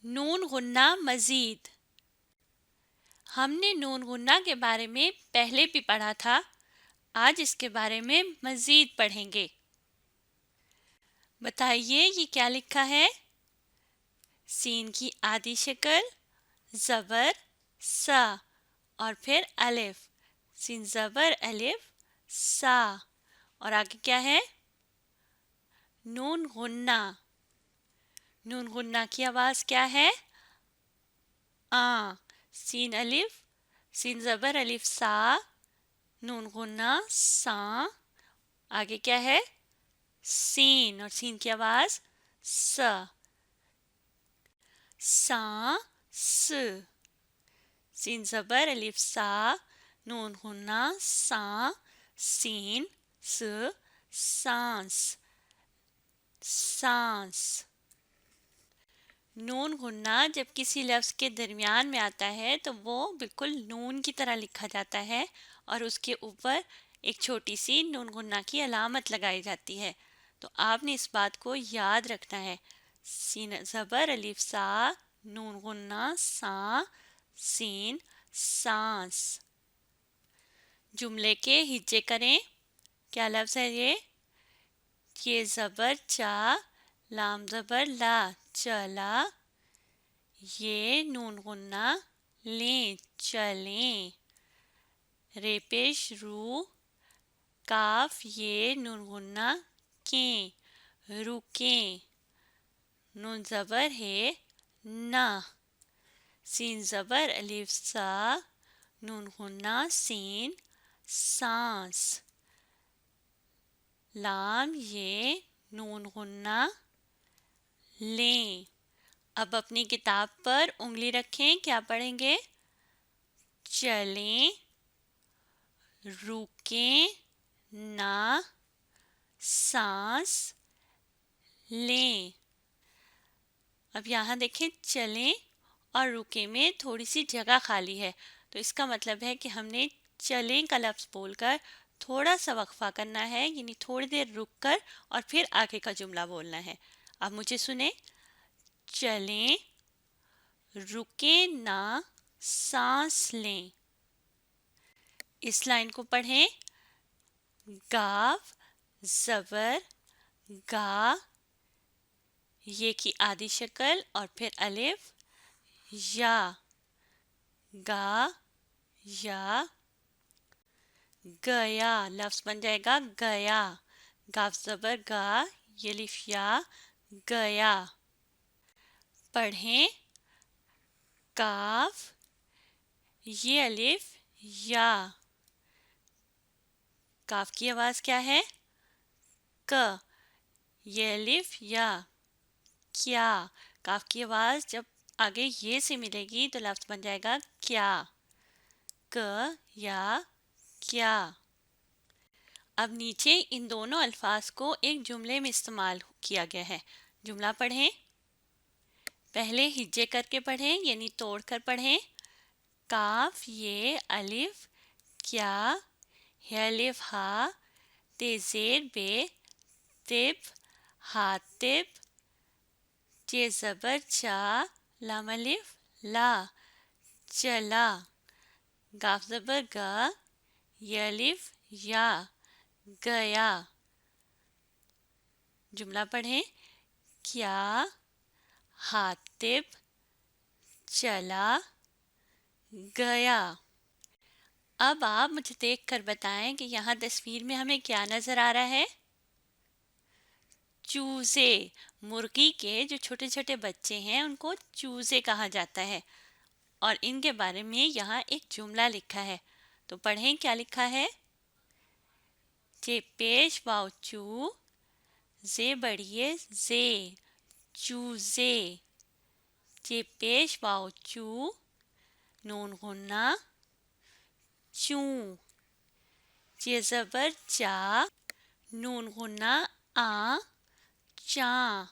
नून गुन्ना मजीद। हमने नून गुन्ना के बारे में पहले भी पढ़ा था। आज इसके बारे में मजीद पढ़ेंगे। बताइए ये क्या लिखा है। सीन की आधी शक्ल, ज़बर सा और फिर अलिफ। सीन ज़बर अलिफ सा। और आगे क्या है? नून गुन्ना। नून गुन्ना की आवाज़ क्या है? आ। सीन अलिफ, सीन ज़बर अलिफ सा, नून गुन्ना सा। आगे क्या है? सीन, और सीन की आवाज़ स। सा स। सीन ज़बर अलिफ सा, नून गुन्ना सा, सीन स, सांस सांस। नून गुन्ना जब किसी लफ्ज़ के दरमियान में आता है तो वो बिल्कुल नून की तरह लिखा जाता है और उसके ऊपर एक छोटी सी नून गुन्ना की अलामत लगाई जाती है। तो आपने इस बात को याद रखना है। सीन ज़बर अलिफ सा, नून गुन्ना सा, सीन सांस। जुमले के हिज्जे करें। क्या लफ्ज़ है ये ज़बर चा, लाम ज़बर ला, चला। ये नून गुन्ना लें, चलें। रे पेश रू, काफ ये नून गुन्ना कें, रुकें। नून ज़बर है ना। सीन ज़बर अलिफ सा, नून गुन्ना सीन, सांस। लाम ये नून गुन्ना लें। अब अपनी किताब पर उंगली रखें। क्या पढ़ेंगे? चलें, रुकें ना, सांस लें। अब यहाँ देखें, चलें और रुकें में थोड़ी सी जगह खाली है, तो इसका मतलब है कि हमने चलें का लफ्ज़ बोलकर थोड़ा सा वक्फा करना है, यानी थोड़ी देर रुक कर और फिर आगे का जुमला बोलना है। अब मुझे सुने। चलें, रुकें ना, सांस लें। इस लाइन को पढ़ें। गाफ ज़बर गा, ये की आधी शक्ल और फिर अलिफ या। गा या, गया लफ्ज़ बन जाएगा गया। गाफ ज़बर गा, ये अलिफ या, गया। पढ़ें। काफ ये अलिफ या। काफ की आवाज़ क्या है? क। ये अलिफ या, क्या। काफ की आवाज़ जब आगे ये से मिलेगी तो लफ्ज़ बन जाएगा क्या। क या क्या। अब नीचे इन दोनों अल्फाज को एक जुमले में इस्तेमाल किया गया है। जुमला पढ़ें। पहले हिज्जे करके पढ़ें, यानी तोड़ कर पढ़ें। काफ ये अलिफ क्या, है अलिफ हा, ते ज़ेर बे, तिब हातिब, जे ज़बर चा, लाम अलिफ ला, चला। गाफ ज़बर गा, ये अलिफ या, गया। जुमला पढ़ें। क्या, हातिब, चला, गया। अब आप मुझे देखकर बताएं कि यहाँ तस्वीर में हमें क्या नज़र आ रहा है। चूज़े, मुर्गी के जो छोटे छोटे बच्चे हैं उनको चूज़े कहा जाता है और इनके बारे में यहाँ एक जुमला लिखा है। तो पढ़ें क्या लिखा है। जे पेश वाव चू, जे बढ़िए जे, चूज़े। जे पेश वाव चू, नून गुन्ना चू। जे ज़बर चा, नून गुन्ना आ, चा।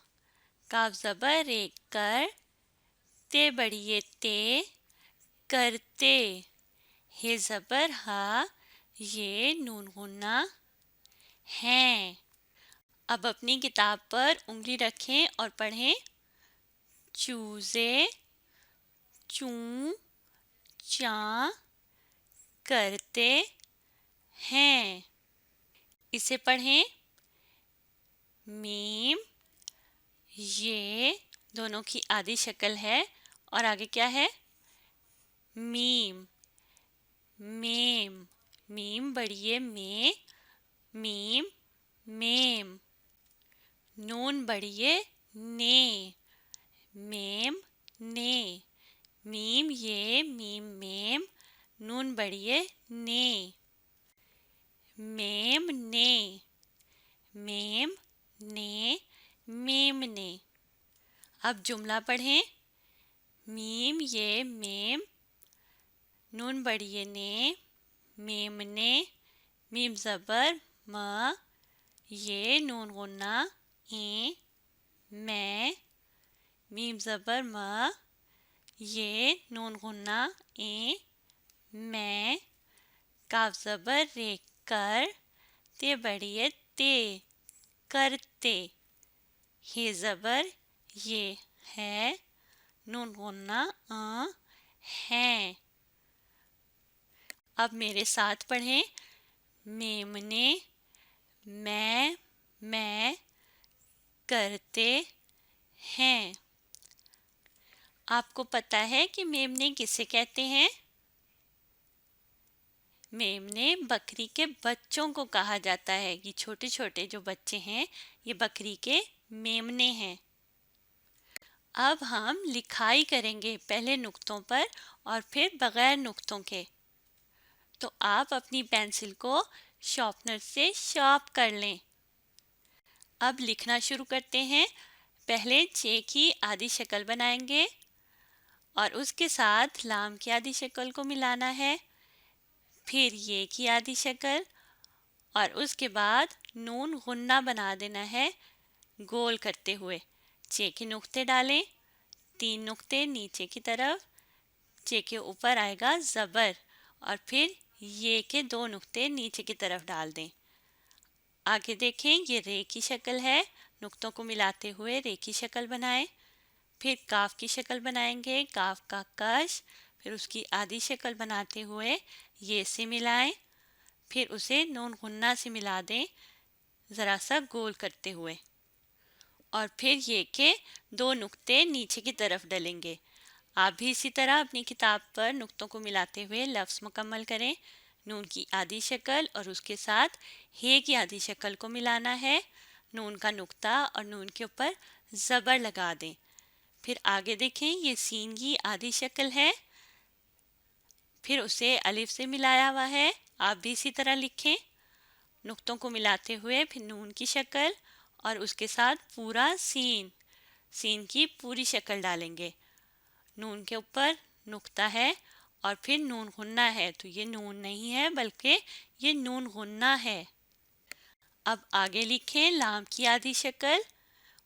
काफ ज़बर एक कर, ते बढ़िए ते, करते। हे ज़बर हा, ये नून गुन्ना हैं। अब अपनी किताब पर उंगली रखें और पढ़ें। चूजे चूं चां करते हैं। इसे पढ़ें। मीम, ये दोनों की आधी शक्ल है और आगे क्या है? मीम, मेम, मीम बढ़िए में, मीम मेम। नून बढ़िए ने, मेम ने। मीम ये, मीम मेम, नून बढ़िए ने। मेम ने, मेम ने, मेम ने। अब जुमला पढ़ें। मीम ये मेम, नून बढ़िए ने, मेम ने, मीम ज़बर म, ये नून गुन्ना ए, मैं, मीम ज़बर म, ये नून गुन्ना ए, मैं, काफ ज़बर रे कर, ते बढ़िए ते, करते। हे ज़बर ये है, नून गुन्ना है। अब मेरे साथ पढ़ें। मेमने, मैं करते हैं। आपको पता है कि मेमने किसे कहते हैं? मेमने बकरी के बच्चों को कहा जाता है। ये छोटे छोटे जो बच्चे हैं ये बकरी के मेमने हैं। अब हम लिखाई करेंगे, पहले नुक्तों पर और फिर बगैर नुक्तों के। तो आप अपनी पेंसिल को शार्पनर से शार्प कर लें। अब लिखना शुरू करते हैं। पहले चे की आधी शक्ल बनाएंगे और उसके साथ लाम की आधी शक्ल को मिलाना है, फिर ये की आधी शक्ल और उसके बाद नून गुन्ना बना देना है गोल करते हुए। चे के नुक्ते डालें, 3 नुक्ते नीचे की तरफ, चे के ऊपर आएगा ज़बर और फिर ये के 2 नुक्ते नीचे की तरफ डाल दें। आगे देखें, ये रे की शक्ल है, नुक्तों को मिलाते हुए रे की शक्ल बनाएं। फिर काफ की शक्ल बनाएंगे, काफ का कश, फिर उसकी आधी शक्ल बनाते हुए ये से मिलाएं, फिर उसे नून गुन्ना से मिला दें ज़रा सा गोल करते हुए और फिर ये के 2 नुक्ते नीचे की तरफ डलेंगे। आप भी इसी तरह अपनी किताब पर नुक्तों को मिलाते हुए लफ्ज़ मुकम्मल करें। नून की आधी शक्ल और उसके साथ हे की आधी शक्ल को मिलाना है, नून का नुक्ता और नून के ऊपर ज़बर लगा दें। फिर आगे देखें, ये सीन की आधी शक्ल है, फिर उसे अलिफ से मिलाया हुआ है। आप भी इसी तरह लिखें, नुक्तों को मिलाते हुए फिर नून की शक्ल और उसके साथ पूरा सीन की पूरी शक्ल डालेंगे। नून के ऊपर नुक्ता है और फिर नून गुन्ना है, तो ये नून नहीं है बल्कि ये नून गुन्ना है। अब आगे लिखें लाम की आधी शक्ल,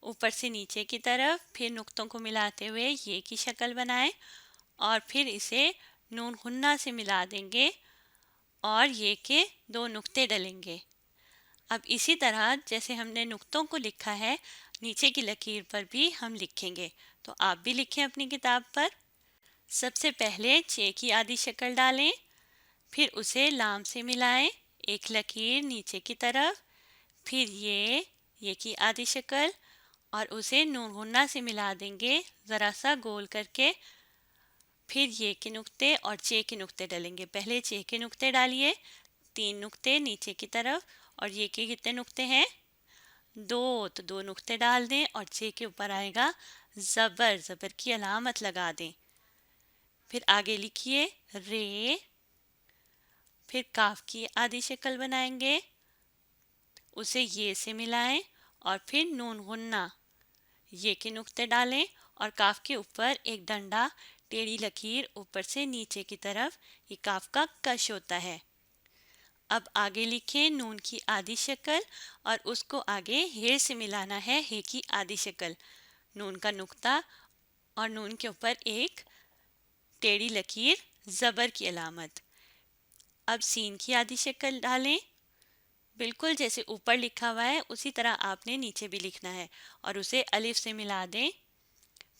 ऊपर से नीचे की तरफ, फिर नुक्तों को मिलाते हुए ये की शक्ल बनाएं और फिर इसे नून गुन्ना से मिला देंगे और ये के 2 नुक्ते डलेंगे। अब इसी तरह जैसे हमने नुक्तों को लिखा है, नीचे की लकीर पर भी हम लिखेंगे। तो आप भी लिखें अपनी किताब पर। सबसे पहले चे की आधी शक्ल डालें, फिर उसे लाम से मिलाएं, एक लकीर नीचे की तरफ, फिर ये की आधी शक्ल और उसे नून गुन्ना से मिला देंगे ज़रा सा गोल करके। फिर ये के नुक्ते और चे के नुक्ते डलेंगे। पहले चे के नुक्ते डालिए, 3 नुक्ते नीचे की तरफ, और ये के कितने नुक्ते हैं? 2, तो 2 नुक्ते डाल दें और चे के ऊपर आएगा ज़बर की अलामत लगा दें। फिर आगे लिखिए रे, फिर काफ की आधी शक्ल बनाएंगे, उसे ये से मिलाएं और फिर नून गुन्ना, ये के नुक्ते डालें और काफ के ऊपर एक डंडा, टेढ़ी लकीर ऊपर से नीचे की तरफ, ये काफ का कश होता है। अब आगे लिखें नून की आधी शक्ल और उसको आगे हे से मिलाना है, हे की आधी शक्ल, नून का नुक्ता और नून के ऊपर एक टेढ़ी लकीर, ज़बर की अलामत। अब सीन की आधी शक्ल डालें, बिल्कुल जैसे ऊपर लिखा हुआ है उसी तरह आपने नीचे भी लिखना है और उसे अलिफ से मिला दें।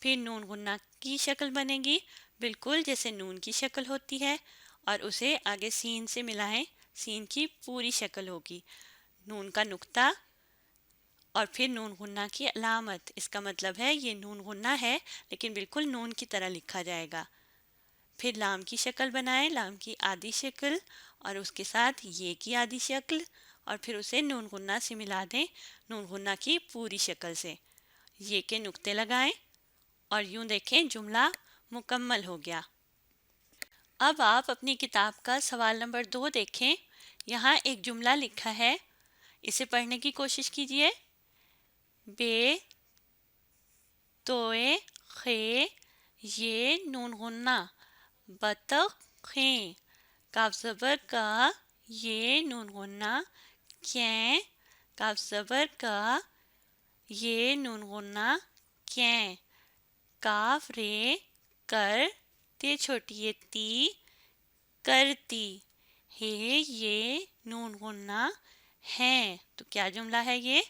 फिर नून गुन्ना की शक्ल बनेगी, बिल्कुल जैसे नून की शक्ल होती है, और उसे आगे सीन से मिलाएं, सीन की पूरी शक्ल होगी। नून का नुक्ता और फिर नून गुन्ना की अलामत, इसका मतलब है ये नून गुन्ना है लेकिन बिल्कुल नून की तरह लिखा जाएगा। फिर लाम की शक्ल बनाएं, लाम की आधी शक्ल और उसके साथ ये की आधी शक्ल, और फिर उसे नून गुन्ना से मिला दें, नून गुन्ना की पूरी शक्ल से। ये के नुक्ते लगाएं और यूं देखें जुमला मुकम्मल हो गया। अब आप अपनी किताब का सवाल नंबर 2 देखें। यहाँ एक जुमला लिखा है, इसे पढ़ने की कोशिश कीजिए। बे तोए खे ये नून गुन्ना, बतखें काफ ज़बर का ये नून गुन्ना, कैं काफ ज़बर का ये नून गुन्ना, कैं काफ रे कर ते छोटी ये ती, करती हे ये नून गुन्ना है। तो क्या जुमला है ये?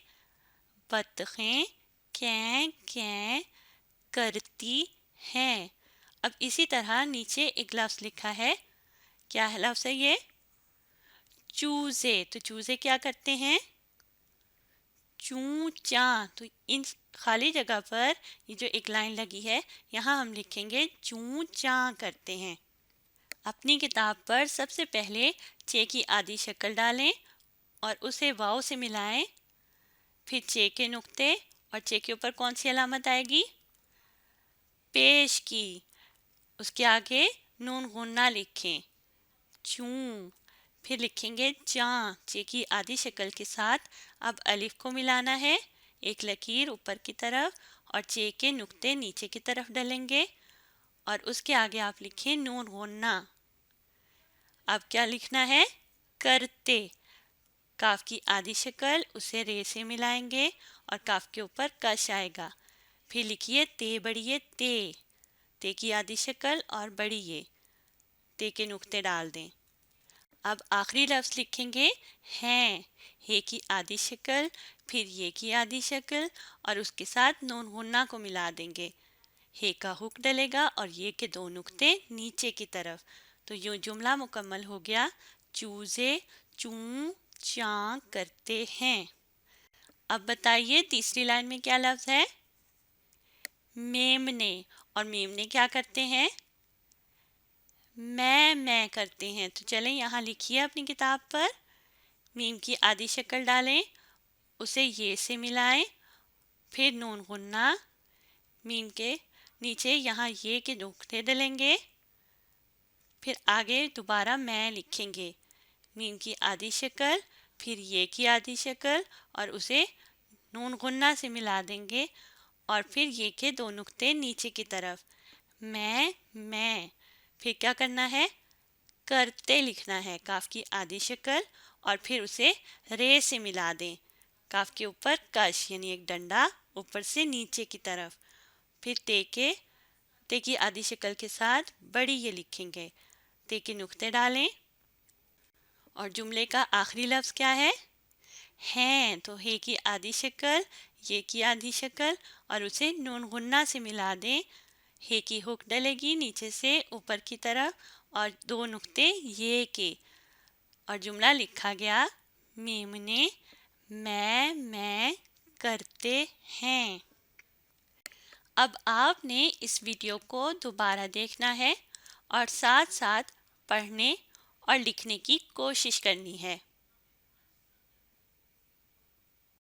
बतखें कैं कैं करती हैं। अब इसी तरह नीचे एक लफ्ज़ लिखा है, क्या है लफ्ज़ है ये? चूज़े। तो चूज़े क्या करते हैं? चूँ चाँ। तो इन खाली जगह पर ये जो एक लाइन लगी है, यहाँ हम लिखेंगे चूँ चाँ करते हैं। अपनी किताब पर सबसे पहले चे की आधी शक्ल डालें और उसे वाव से मिलाएं, फिर चे के नुक्ते और चे के ऊपर कौन सी अलामत आएगी? पेश की। उसके आगे नून गुन्ना लिखें, चूँ। फिर लिखेंगे चाँ, चे की आधी शक्ल के साथ। अब अलिफ को मिलाना है, एक लकीर ऊपर की तरफ और चे के नुक्ते नीचे की तरफ डलेंगे, और उसके आगे आप लिखें नून गुन्ना। अब क्या लिखना है? करते। काफ की आधी शक्ल, उसे रे से मिलाएंगे और काफ के ऊपर कश आएगा। फिर लिखिए ते बड़िए ते, ते की आधी शक्ल और बड़ी ये, ते के नुक्ते डाल दें। अब आखिरी लफ्ज़ लिखेंगे हैं, हे की आधी शक्ल, फिर ये की आधी शक्ल और उसके साथ नून गुन्ना को मिला देंगे। हे का हुक डलेगा और ये के दो नुक्ते नीचे की तरफ। तो यूँ जुमला मुकम्मल हो गया, चूज़े चूँ चाँ करते हैं। अब बताइए तीसरी लाइन में क्या लफ्ज़ है? मेमने। और मेमने क्या करते हैं? मैं करते हैं। तो चलें यहाँ लिखिए अपनी किताब पर, मीम की आधी शक्ल डालें, उसे ये से मिलाएं, फिर नून गुन्ना, मीम के नीचे यहाँ ये के नुक्ते डलेंगे, फिर आगे दोबारा मैं लिखेंगे, मीम की आधी शक्ल, फिर ये की आधी शक्ल और उसे नून गुन्ना से मिला देंगे, और फिर ये के दो नुक्ते नीचे की तरफ। मैं फिर क्या करना है? करते लिखना है, काफ की आधी शक्ल और फिर उसे रे से मिला दें, काफ के ऊपर कश यानी एक डंडा ऊपर से नीचे की तरफ। फिर ते की आधी शक्ल के साथ बड़ी ये लिखेंगे, ते के नुक्ते डालें और जुमले का आखिरी लफ्ज़ क्या है? हैं। तो हे की आधी शक्ल, ये की आधी शक्ल और उसे नून गुन्ना से मिला दें, हे की हुक डलेगी नीचे से ऊपर की तरफ और दो नुक्ते ये के, और जुमला लिखा गया, मेमने मैं करते हैं। अब आपने इस वीडियो को दोबारा देखना है और साथ साथ पढ़ने और लिखने की कोशिश करनी है।